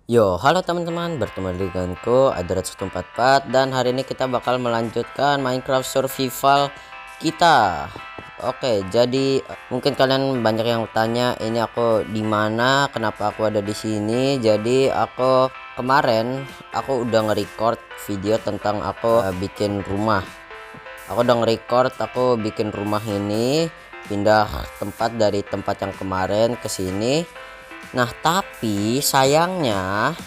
Yo, halo teman-teman, bertemu denganku Adrat144 dan hari ini kita bakal melanjutkan Minecraft survival kita. Oke, jadi mungkin kalian banyak yang tanya ini aku di mana, kenapa aku ada di sini. Jadi aku kemarin aku udah nge-record video tentang aku bikin rumah. Aku udah nge-record aku bikin rumah ini, pindah tempat dari tempat yang kemarin ke sini. Nah, tapi sayangnya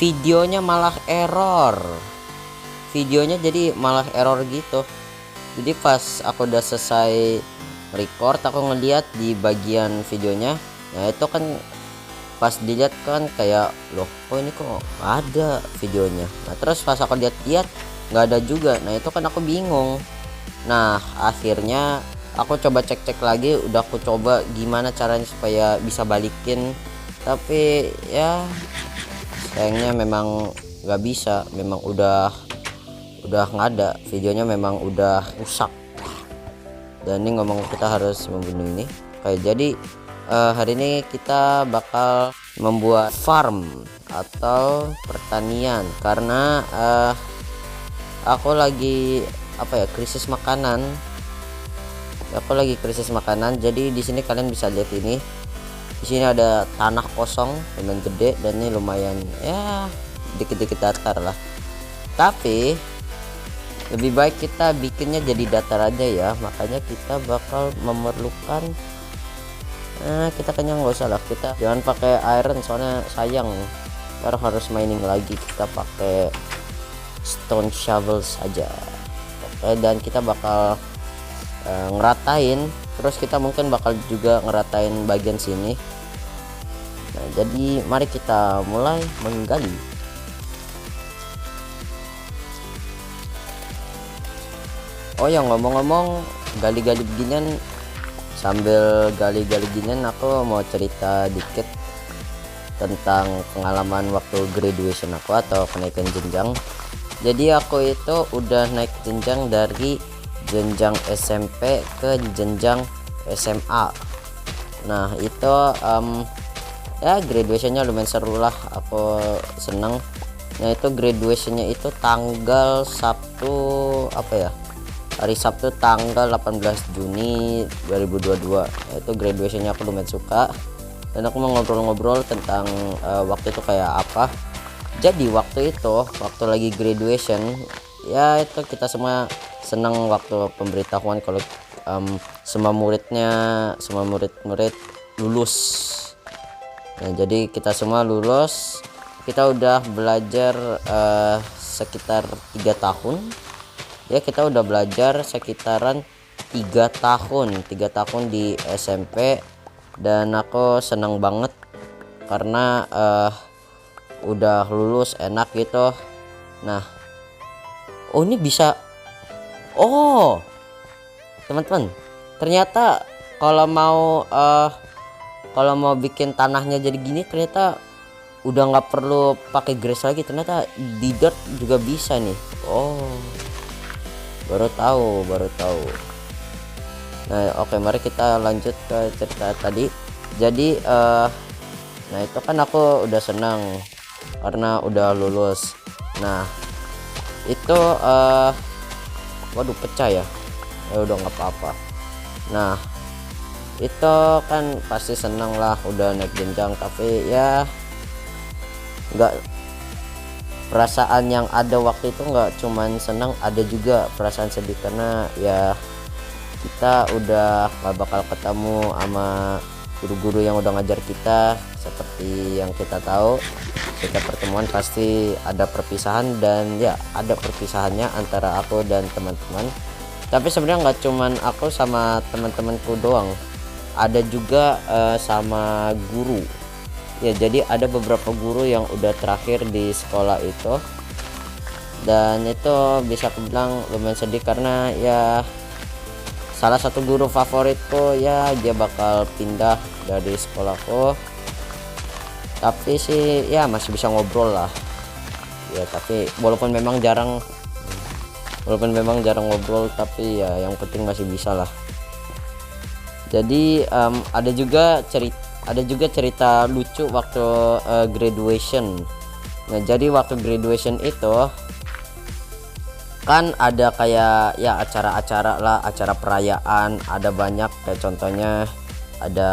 videonya malah error. Videonya jadi malah error gitu. Jadi pas aku udah selesai record, aku ngeliat di bagian videonya. Nah, itu kan pas dilihat kan kayak loh, kok ini kok ada videonya. Nah, terus pas aku lihat-lihat nggak ada juga. Nah, itu kan aku bingung. Nah, akhirnya aku coba cek-cek lagi, udah aku coba gimana caranya supaya bisa balikin, tapi ya sayangnya memang nggak bisa, memang udah nggak ada videonya, memang udah rusak. Dan ini ngomong kita harus membunuh ini. Oke, jadi hari ini kita bakal membuat farm atau pertanian karena aku lagi krisis makanan. Jadi di sini kalian bisa lihat ini. Di sini ada tanah kosong lumayan gede dan ini lumayan ya dikit-dikit datar lah. Tapi lebih baik kita bikinnya jadi datar aja ya. Makanya kita bakal memerlukan kita kayaknya nggak usah lah, kita jangan pakai iron soalnya sayang. Ntar harus mining lagi, kita pakai stone shovel saja. Oke, dan kita bakal ngeratain, terus kita mungkin bakal juga ngeratain bagian sini. Nah, jadi mari kita mulai menggali. Oh ya, ngomong-ngomong gali-gali beginian, sambil gali-gali beginian aku mau cerita dikit tentang pengalaman waktu graduation aku atau kenaikan jenjang. Jadi aku itu udah naik jenjang dari jenjang SMP ke jenjang SMA. Nah, itu ya graduationnya lumayan seru lah, aku seneng. Nah, itu graduationnya itu tanggal Sabtu hari Sabtu tanggal 18 Juni 2022. Itu graduationnya aku lumayan suka, dan aku mau ngobrol-ngobrol tentang waktu itu kayak apa. Jadi waktu lagi graduation ya, itu kita semua senang waktu pemberitahuan kalau semua murid lulus. Nah, jadi kita semua lulus, kita udah belajar sekitar 3 tahun ya, kita udah belajar sekitaran 3 tahun di SMP, dan aku senang banget karena udah lulus enak gitu. Nah, ini bisa, teman-teman, ternyata kalau mau bikin tanahnya jadi gini, ternyata udah nggak perlu pakai grass lagi, ternyata di dirt juga bisa nih. Baru tahu. Nah, oke, mari kita lanjut ke cerita tadi. Jadi nah, itu kan aku udah senang karena udah lulus. Nah, itu waduh, pecah ya udah nggak apa-apa. Nah, itu kan pasti senang lah udah naik jenjang, tapi ya nggak, perasaan yang ada waktu itu nggak cuman senang, ada juga perasaan sedih karena ya kita udah nggak bakal ketemu sama guru-guru yang udah ngajar kita. Seperti yang kita tahu, setiap pertemuan pasti ada perpisahan, dan ya ada perpisahannya antara aku dan teman-teman. Tapi sebenarnya nggak cuman aku sama teman-temanku doang, ada juga sama guru ya. Jadi ada beberapa guru yang udah terakhir di sekolah itu, dan itu bisa aku bilang lumayan sedih karena ya salah satu guru favoritku ya dia bakal pindah dari sekolahku. Tapi sih ya masih bisa ngobrol lah ya, tapi walaupun memang jarang ngobrol, tapi ya yang penting masih bisa lah. Jadi ada juga ada juga cerita lucu waktu graduation. Nah jadi waktu graduation itu kan ada kayak ya acara-acara lah, acara perayaan, ada banyak kayak contohnya ada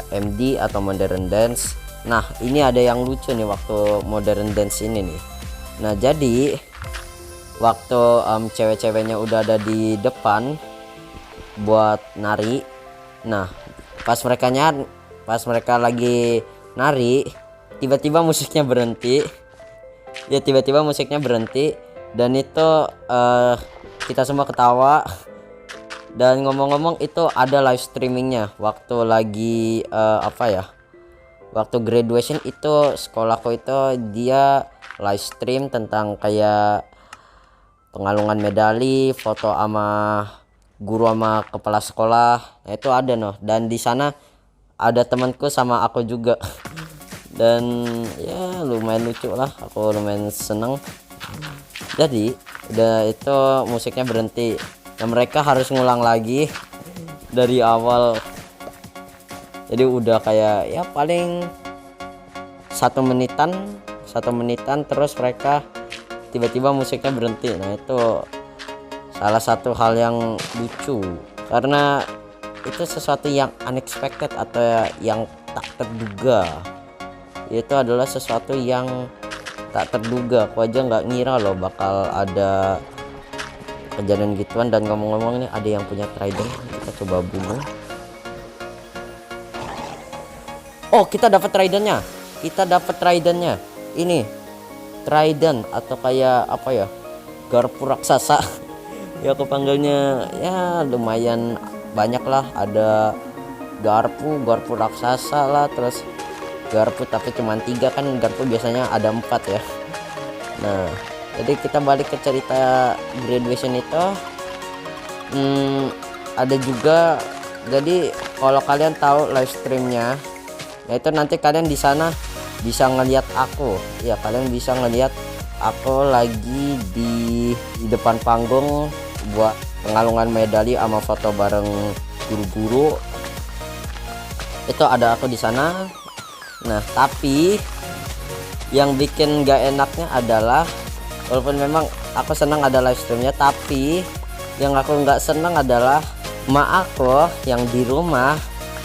MD atau modern dance. Nah ini ada yang lucu nih waktu modern dance ini nih. Nah jadi waktu cewek-ceweknya udah ada di depan buat nari. Nah pas mereka lagi nari, tiba-tiba musiknya berhenti. Ya tiba-tiba musiknya berhenti dan itu kita semua ketawa. Dan ngomong-ngomong itu ada live streamingnya waktu lagi waktu graduation itu sekolahku itu dia live stream tentang kayak pengalungan medali, foto sama guru sama kepala sekolah. Nah itu ada dan di sana ada temanku sama aku juga. Dan ya lumayan lucu lah, aku lumayan seneng. Jadi udah itu musiknya berhenti dan mereka harus ngulang lagi dari awal. Jadi udah kayak ya paling 1 menitan terus mereka tiba-tiba musiknya berhenti. Nah itu salah satu hal yang lucu karena itu sesuatu yang unexpected atau yang tak terduga. Itu adalah sesuatu yang tak terduga. Aku aja nggak ngira loh bakal ada kejadian gituan. Dan ngomong-ngomong ini ada yang punya trident, kita coba bunuh. Oh kita dapat tridentnya, ini trident atau kayak apa ya, garpu raksasa. Ya aku panggilnya ya lumayan banyak lah, ada garpu raksasa lah, terus garpu tapi cuma 3 kan, garpu biasanya ada 4 ya. Nah jadi kita balik ke cerita graduation itu. Ada juga, jadi kalau kalian tahu live streamnya, yaitu nanti kalian di sana bisa ngelihat aku ya, kalian bisa ngelihat aku lagi di depan panggung buat pengalungan medali sama foto bareng guru-guru. Itu ada aku di sana. Nah tapi yang bikin gak enaknya adalah walaupun memang aku senang ada live streamnya, tapi yang aku nggak senang adalah mak aku yang di rumah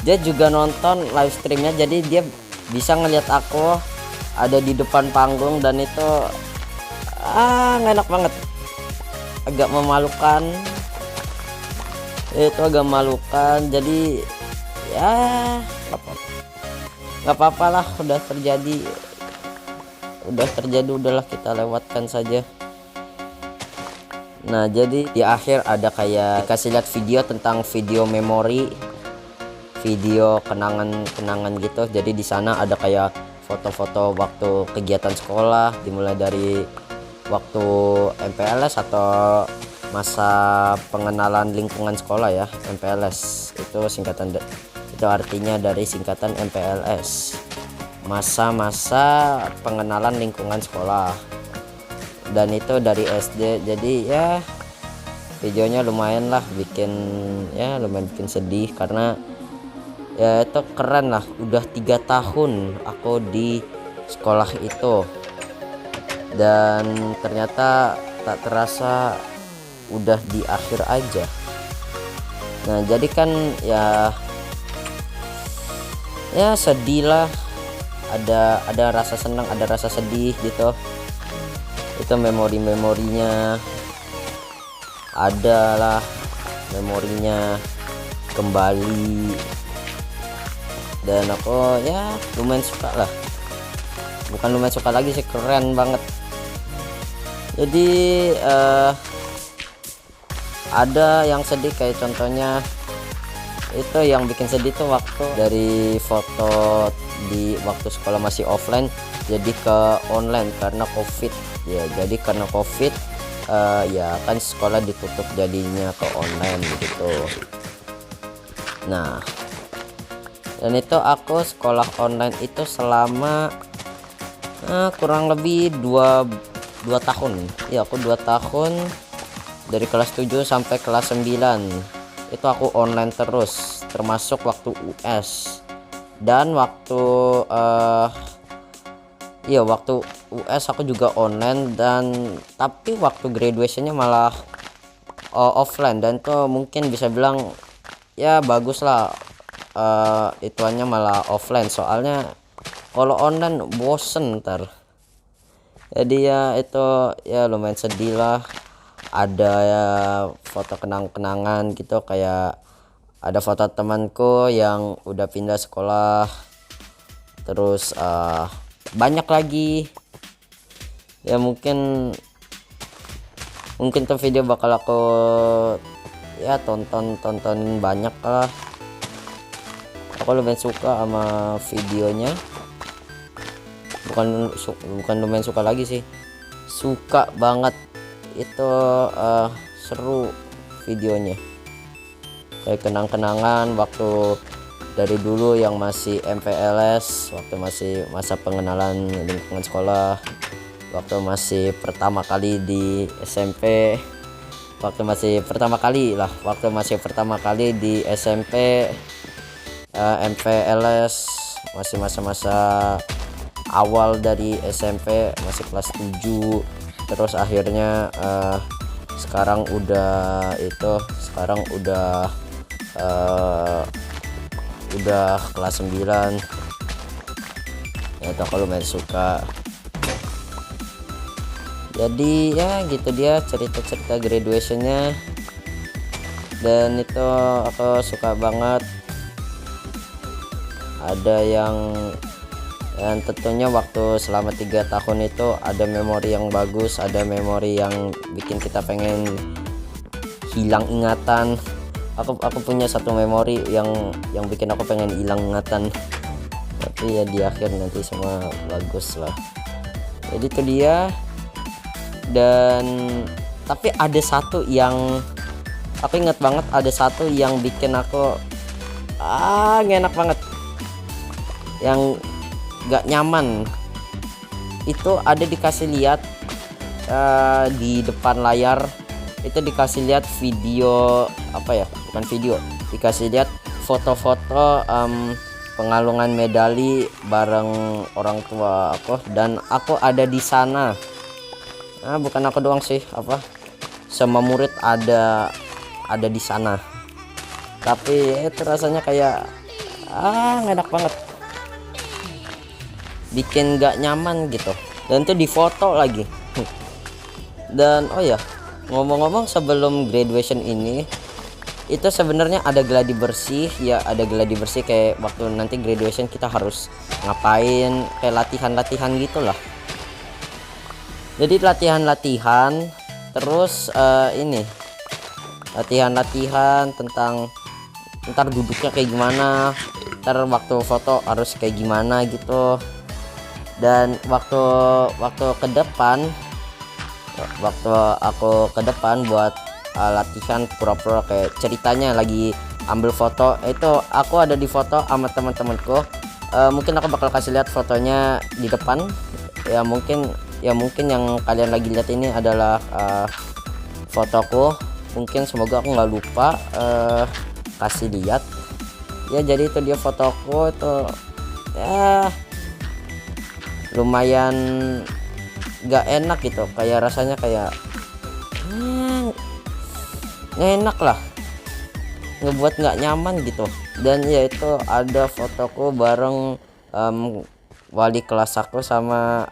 dia juga nonton live streamnya, jadi dia bisa ngelihat aku ada di depan panggung dan itu nggak enak banget, agak memalukan. Itu agak memalukan, jadi ya nggak apa-apa lah, udah terjadi udahlah kita lewatkan saja. Nah jadi di akhir ada kayak dikasih lihat video tentang video memori, video kenangan gitu. Jadi di sana ada kayak foto-foto waktu kegiatan sekolah, dimulai dari waktu MPLS atau masa pengenalan lingkungan sekolah ya. MPLS itu singkatan, itu artinya dari singkatan MPLS, masa-masa pengenalan lingkungan sekolah. Dan itu dari SD, jadi ya videonya lumayan bikin sedih karena ya itu keren lah, udah 3 tahun aku di sekolah itu dan ternyata tak terasa udah di akhir aja. Nah jadi kan ya sedih lah, ada rasa senang, ada rasa sedih gitu. Itu memorinya adalah memorinya kembali, dan aku ya lumayan suka lah, bukan lumayan suka lagi sih, keren banget. Jadi ada yang sedih kayak contohnya itu, yang bikin sedih tuh waktu dari foto di waktu sekolah masih offline jadi ke online karena COVID ya. Jadi karena COVID ya kan sekolah ditutup jadinya ke online gitu. Nah dan itu aku sekolah online itu selama kurang lebih 2 tahun ya. Aku 2 tahun dari kelas 7 sampai kelas 9 itu aku online terus, termasuk waktu US. Dan waktu iya waktu US aku juga online, dan tapi waktu graduationnya malah offline, dan tuh mungkin bisa bilang ya bagus lah, ituannya malah offline, soalnya kalau online bosen ntar. Jadi ya itu ya lumayan sedih lah. Ada ya foto kenang-kenangan gitu, kayak ada foto temanku yang udah pindah sekolah, terus banyak lagi ya. Mungkin tuh video bakal aku ya tontonin banyak lah. Aku lumayan suka sama videonya, bukan lumayan suka lagi sih, suka banget. Itu seru videonya, kayak kenang-kenangan waktu dari dulu yang masih MPLS, waktu masih masa pengenalan lingkungan sekolah, waktu masih pertama kali di SMP, waktu masih pertama kali di SMP, MPLS, masih masa-masa awal dari SMP, masih kelas 7. Terus akhirnya sekarang udah kelas 9 ya. Itu aku lumayan suka. Jadi ya gitu dia cerita-cerita graduationnya, dan itu aku suka banget. Ada yang tentunya waktu selama 3 tahun itu ada memori yang bagus, ada memori yang bikin kita pengen hilang ingatan. Aku punya satu memori yang bikin aku pengen hilang ingatan, tapi ya di akhir nanti semua bagus lah. Jadi itu dia. Dan tapi ada satu yang aku ingat banget, ada satu yang bikin aku nggak enak banget, yang gak nyaman. Itu ada dikasih lihat di depan layar, itu dikasih lihat video bukan video, dikasih lihat foto-foto pengalungan medali bareng orang tua aku, dan aku ada di sana. Bukan aku doang sih, semua murid ada di sana. Tapi itu rasanya kayak nggak enak banget, bikin gak nyaman gitu, dan itu difoto lagi. Dan oh ya, ngomong-ngomong, sebelum graduation ini itu sebenarnya ada gladi bersih ya, kayak waktu nanti graduation kita harus ngapain, kayak latihan gitulah. Jadi latihan terus ini latihan tentang ntar duduknya kayak gimana, ntar waktu foto harus kayak gimana gitu. Dan waktu aku ke depan buat latihan pura-pura kayak ceritanya lagi ambil foto, itu aku ada di foto sama teman-temanku. Mungkin aku bakal kasih lihat fotonya di depan ya. Mungkin yang kalian lagi lihat ini adalah fotoku. Mungkin semoga aku nggak lupa kasih lihat ya. Jadi itu dia fotoku itu ya, lumayan gak enak gitu, kayak rasanya kayak nggak enak lah, ngebuat nggak nyaman gitu. Dan ya itu ada fotoku bareng wali kelas aku sama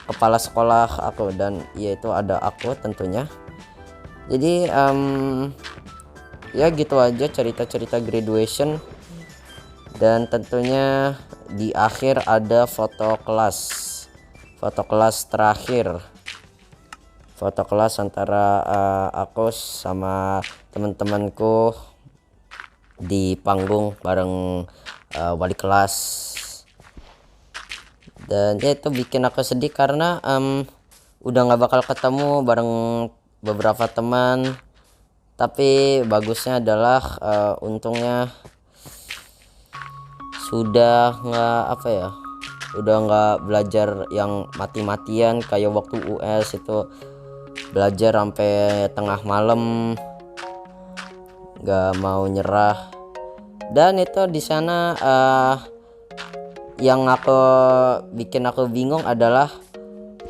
kepala sekolah aku, dan yaitu ada aku tentunya. Jadi ya gitu aja cerita-cerita graduation. Dan tentunya di akhir ada foto kelas terakhir, foto kelas antara aku sama teman-temanku di panggung bareng wali kelas. Dan ya itu bikin aku sedih karena udah nggak bakal ketemu bareng beberapa teman. Tapi bagusnya adalah untungnya sudah nggak belajar yang mati-matian kayak waktu US itu, belajar sampai tengah malam, nggak mau nyerah. Dan itu di sana yang bikin aku bingung adalah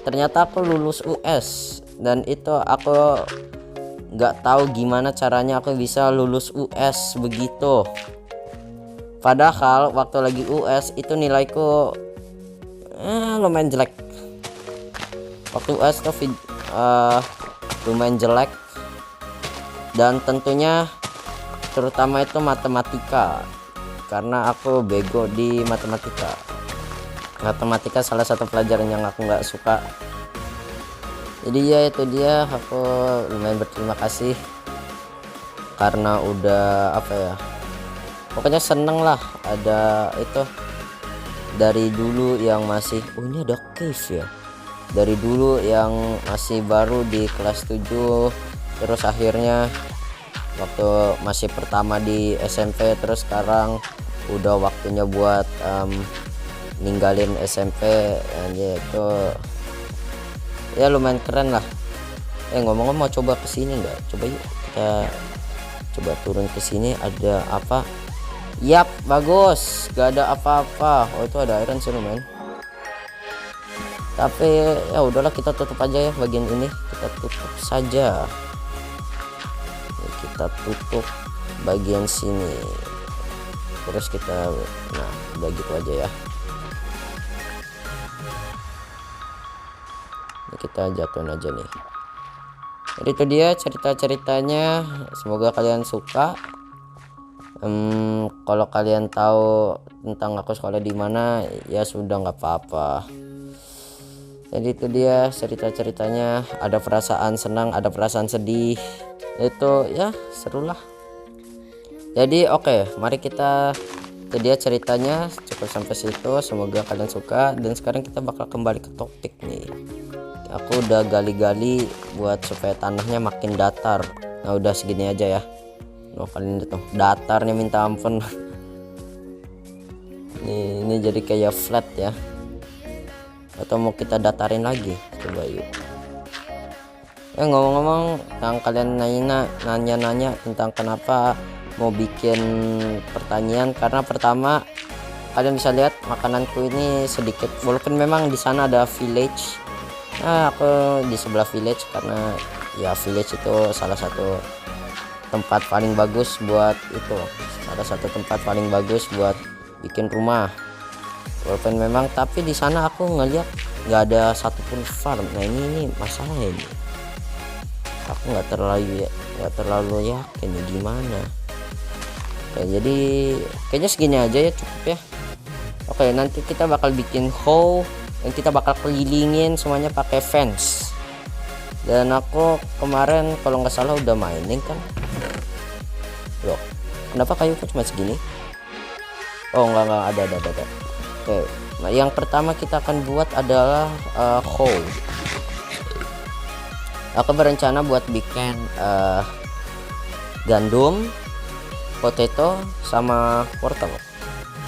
ternyata aku lulus US, dan itu aku nggak tahu gimana caranya aku bisa lulus US begitu. Padahal waktu lagi US itu nilaiku lumayan jelek. Waktu US tuh lumayan jelek, dan tentunya terutama itu matematika, karena aku bego di matematika. Matematika salah satu pelajaran yang aku nggak suka. Jadi ya itu dia, aku lumayan berterima kasih karena udah pokoknya seneng lah ada itu. Dari dulu yang masih ini ada cave ya, dari dulu yang masih baru di kelas 7, terus akhirnya waktu masih pertama di SMP, terus sekarang udah waktunya buat ninggalin SMP, itu ya lumayan keren lah. Ngomong-ngomong, mau coba kesini nggak? Coba yuk kita coba turun ke sini. Ada apa? Yap, bagus, gak ada apa-apa. Oh, itu ada iron sih lumayan, tapi ya udahlah, kita tutup aja ya bagian ini, kita tutup saja. Kita tutup bagian sini, terus kita udah gitu aja ya. Ini kita jatuhin aja nih. Jadi itu dia cerita-ceritanya, semoga kalian suka. Kalau kalian tahu tentang aku sekolah di mana, ya sudah, nggak apa-apa. Jadi itu dia cerita-ceritanya, ada perasaan senang, ada perasaan sedih, itu ya seru lah. Jadi oke, mari kita, itu dia ceritanya, cukup sampai situ, semoga kalian suka. Dan sekarang kita bakal kembali ke topik nih. Aku udah gali-gali buat supaya tanahnya makin datar. Nah udah segini aja ya. Kalian lihat tuh, datarnya minta ampun. ini jadi kayak flat ya, atau mau kita datarin lagi? Coba yuk. Ngomong-ngomong, yang kalian nanya tentang kenapa mau bikin pertanian, karena pertama kalian bisa lihat makananku ini sedikit, walaupun memang di sana ada village. Aku di sebelah village karena ya village itu salah satu tempat paling bagus buat bikin rumah. Walaupun memang, tapi di sana aku ngeliat nggak ada satupun farm. Nah ini masalahnya ini. Aku nggak terlalu yakin gimana. Jadi kayaknya segini aja ya, cukup ya. Oke, nanti kita bakal bikin hoe yang kita bakal kelilingin semuanya pakai fence. Dan aku kemarin kalau nggak salah udah mining kan. Loh, kenapa kayuku cuma segini? Oh enggak, ada. Oke, nah yang pertama kita akan buat adalah hoe. Aku berencana buat bikin gandum, potato, sama wortel.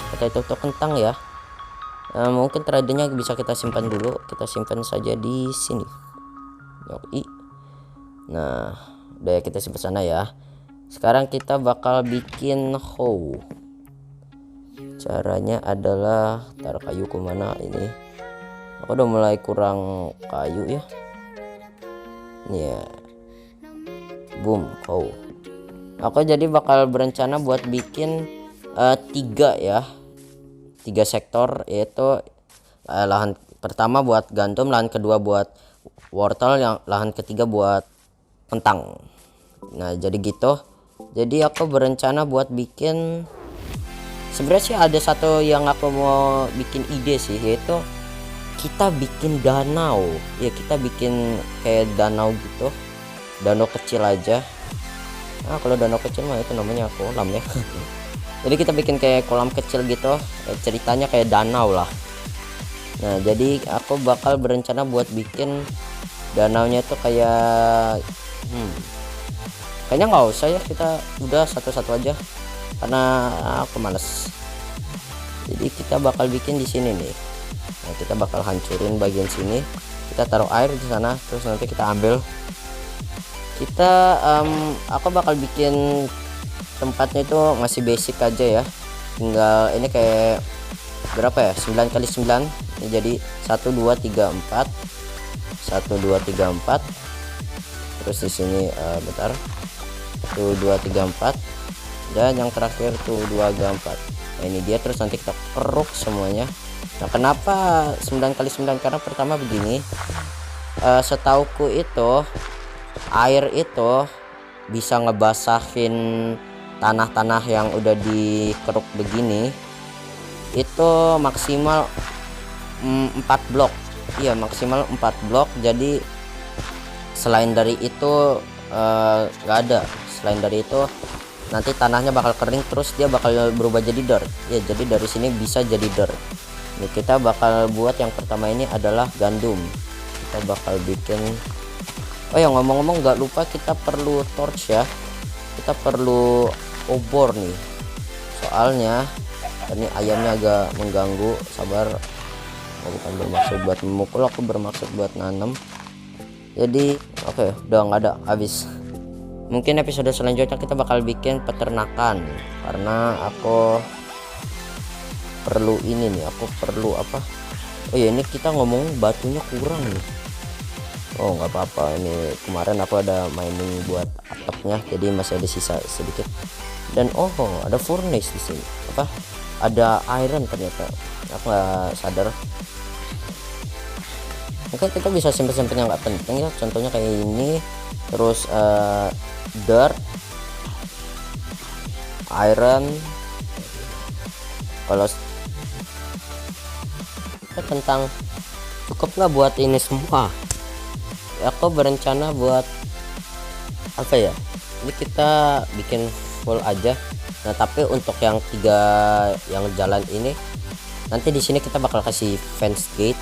Potato itu kentang ya. Mungkin tradingnya bisa kita simpan dulu, kita simpan saja di sini. Nah udah, kita simpan sana ya. Sekarang kita bakal bikin hoe. Caranya adalah, taruh kayu ke mana ini? Aku udah mulai kurang kayu ya. Ini ya. Boom, hoe. Aku jadi bakal berencana buat bikin 3 sektor, yaitu lahan pertama buat gandum, lahan kedua buat wortel, yang lahan ketiga buat kentang. Nah jadi gitu. Jadi aku berencana buat bikin, sebenarnya sih ada satu yang aku mau bikin ide sih, yaitu kita bikin danau ya. Kita bikin kayak danau gitu, danau kecil aja. Kalau danau kecil mah itu namanya kolam ya. Jadi kita bikin kayak kolam kecil gitu, ceritanya kayak danau lah. Nah jadi aku bakal berencana buat bikin danaunya itu kayak kayaknya nggak usah ya, kita udah satu-satu aja karena aku males. Jadi kita bakal bikin di sini nih. Nah kita bakal hancurin bagian sini, kita taruh air di sana, terus nanti kita ambil. Aku bakal bikin tempatnya itu masih basic aja ya, tinggal ini kayak berapa ya, 9 kali 9 ini jadi 1 2 3 4 1 2 3 4. Terus di sini bentar, 1 2 3 4, dan yang terakhir tuh 2 3 4. Nah ini dia. Terus nanti kita keruk semuanya. Nah kenapa 9 kali 9, karena pertama begini, setauku itu air itu bisa ngebasahin tanah-tanah yang udah dikeruk begini itu maksimal 4 blok. Iya, maksimal 4 blok. Jadi selain dari itu nggak ada. Selain dari itu nanti tanahnya bakal kering, terus dia bakal berubah jadi dirt. Ya, jadi dari sini bisa jadi dirt. Ini kita bakal buat yang pertama ini adalah gandum. Kita bakal bikin, oh ya ngomong-ngomong nggak lupa, kita perlu torch ya. Kita perlu obor nih, soalnya ini ayamnya agak mengganggu. Sabar, aku bukan bermaksud buat memukul, aku bermaksud buat nanam. Jadi oke, udah nggak ada, habis. Mungkin episode selanjutnya kita bakal bikin peternakan, karena aku perlu ini nih, aku perlu apa, oh ya ini kita ngomong batunya kurang nih. Oh nggak apa-apa, ini kemarin aku ada mining buat atapnya, jadi masih ada sisa sedikit. Dan oh ada furnace di sini, apa ada iron ternyata, aku nggak sadar. Oke, kita bisa simpen-simpen yang nggak penting ya, contohnya kayak ini. Terus dirt, iron. Kalau tentang cukup nggak buat ini semua, aku berencana buat apa ya, ini kita bikin full aja. Nah tapi untuk yang 3 yang jalan ini, nanti di sini kita bakal kasih fence gate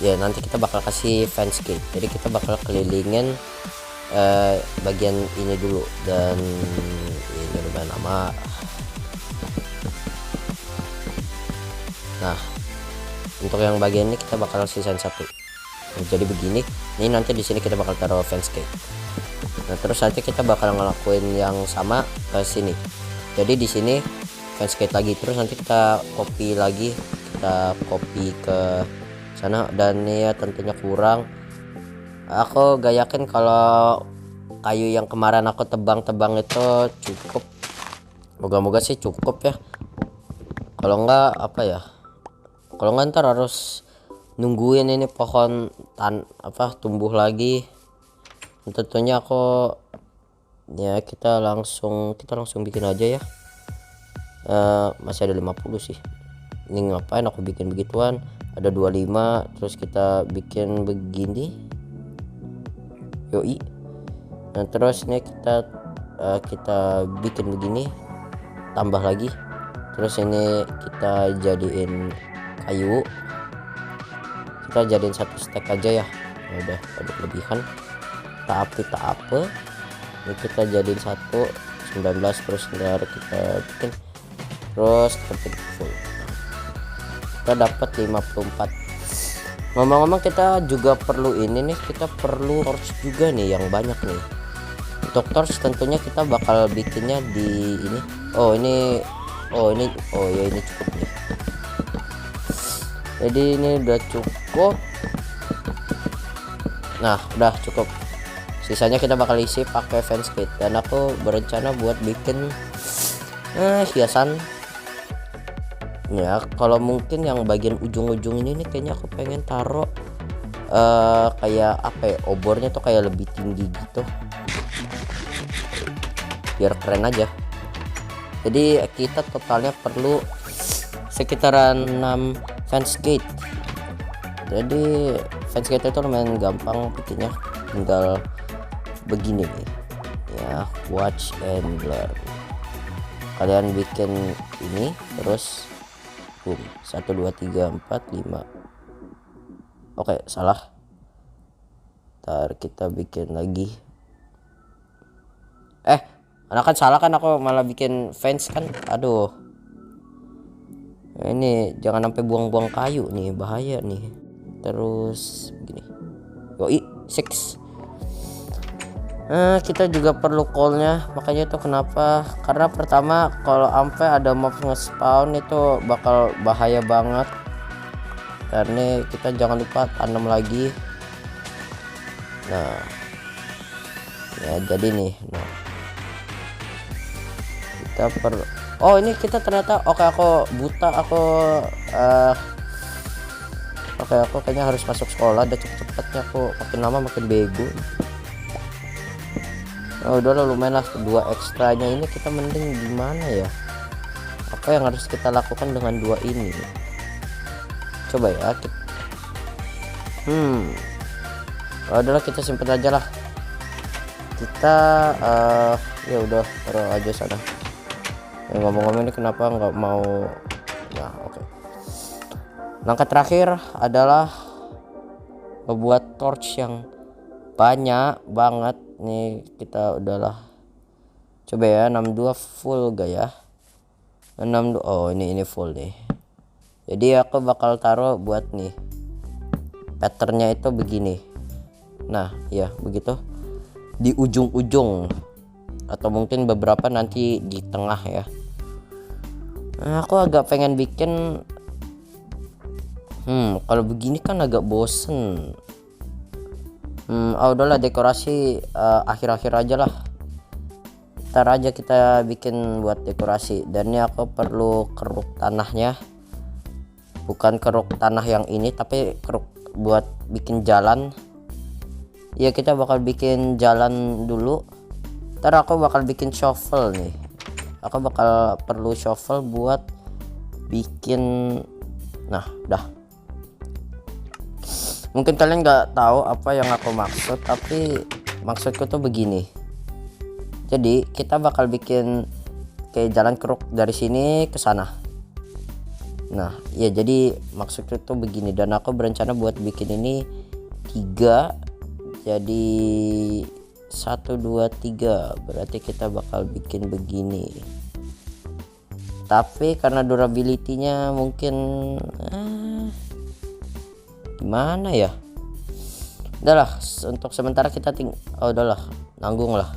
ya, nanti kita bakal kasih fence gate. Jadi kita bakal kelilingin bagian ini dulu, dan ini lumayan lama. Nah untuk yang bagian ini kita bakal sisain 1. Jadi begini, ini nanti di sini kita bakal taruh fence gate. Nah terus nanti kita bakal ngelakuin yang sama ke sini. Jadi di sini fence gate lagi, terus nanti kita copy lagi, kita copy ke sana. Dan ya tentunya kurang, aku gak yakin kalau kayu yang kemarin aku tebang-tebang itu cukup. Moga-moga sih cukup ya, kalau enggak apa ya, kalau enggak ntar harus nungguin ini pohon tumbuh lagi. Tentunya aku ya kita langsung bikin aja ya. Masih ada 50 sih, ini ngapain aku bikin begituan. Ada 25, terus kita bikin begini, yoi. Nah terus ini kita bikin begini, tambah lagi. Terus ini kita jadiin kayu, kita jadiin 1 stack aja ya. Udah ada kelebihan, tak apa. Ini kita jadiin 19, terus ntar kita bikin, terus ketik full. Kita dapat 54. Ngomong-ngomong kita juga perlu ini nih, kita perlu torch juga nih yang banyak nih. Untuk torch tentunya kita bakal bikinnya di ini. Oh ya ini cukup nih. Jadi ini udah cukup. Nah udah cukup, sisanya kita bakal isi pakai fence gate. Dan aku berencana buat bikin hiasan ya. Kalau mungkin yang bagian ujung-ujung ini nih, kayaknya aku pengen taruh kayak apa ya, obornya tuh kayak lebih tinggi gitu, biar keren aja. Jadi kita totalnya perlu sekitaran 6 fence gate. Jadi fence gate itu lumayan gampang bikinnya, tinggal begini nih ya, watch and learn. Kalian bikin ini terus 1 2 3 4 5. Oke, salah. Ntar kita bikin lagi. Kan salah kan, aku malah bikin fence kan. Aduh. Nah, ini jangan sampai buang-buang kayu nih, bahaya nih. Terus begini. Yoi, 6. Kita juga perlu call-nya, makanya itu kenapa, karena pertama kalau sampai ada mob nge-spawn itu bakal bahaya banget, karena kita jangan lupa tanam lagi. Nah ya jadi nih, nah kita oh ini kita ternyata oke, aku buta, aku kayaknya harus masuk sekolah udah cepet-cepetnya, aku makin lama makin bego. Oh udah lah, lumayan lah 2 ekstranya ini, kita mending gimana ya, apa yang harus kita lakukan dengan 2 ini, coba ya udahlah kita simpen aja lah, kita ya udah taruh aja sana. Ngomong-ngomong ini kenapa nggak mau, nah oke. Langkah terakhir adalah membuat torch yang banyak banget nih. Kita udahlah coba ya, 62 full gak ya, 62, oh ini full nih. Jadi aku bakal taruh buat nih patternnya itu begini, nah ya begitu di ujung-ujung, atau mungkin beberapa nanti di tengah ya. Nah, aku agak pengen bikin kalau begini kan agak bosen. Udahlah dekorasi akhir-akhir aja lah, ntar aja kita bikin buat dekorasi. Dan ini aku perlu keruk tanahnya, bukan keruk tanah yang ini, tapi keruk buat bikin jalan ya. Kita bakal bikin jalan dulu, ntar aku bakal bikin shovel nih, aku bakal perlu shovel buat bikin, nah dah. Mungkin kalian nggak tahu apa yang aku maksud, tapi maksudku tuh begini. Jadi kita bakal bikin kayak jalan keruk dari sini ke sana. Nah ya jadi maksudku tuh begini, dan aku berencana buat bikin ini 3, jadi 1 2 3, berarti kita bakal bikin begini. Tapi karena durability-nya mungkin gimana ya, udahlah untuk sementara kita udahlah nanggung lah,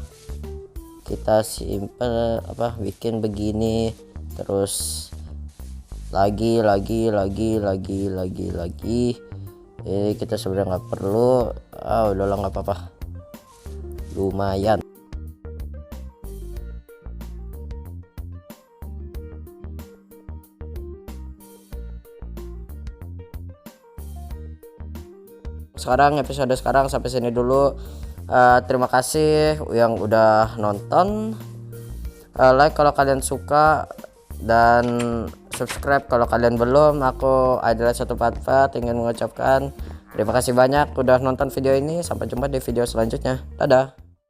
kita simpen bikin begini terus lagi. Kita sebenarnya nggak perlu, udahlah nggak apa-apa, lumayan. Episode sekarang sampai sini dulu. Terima kasih yang udah nonton, like kalau kalian suka, dan subscribe kalau kalian belum. Aku adalah 144 ingin mengucapkan terima kasih banyak udah nonton video ini. Sampai jumpa di video selanjutnya, dadah.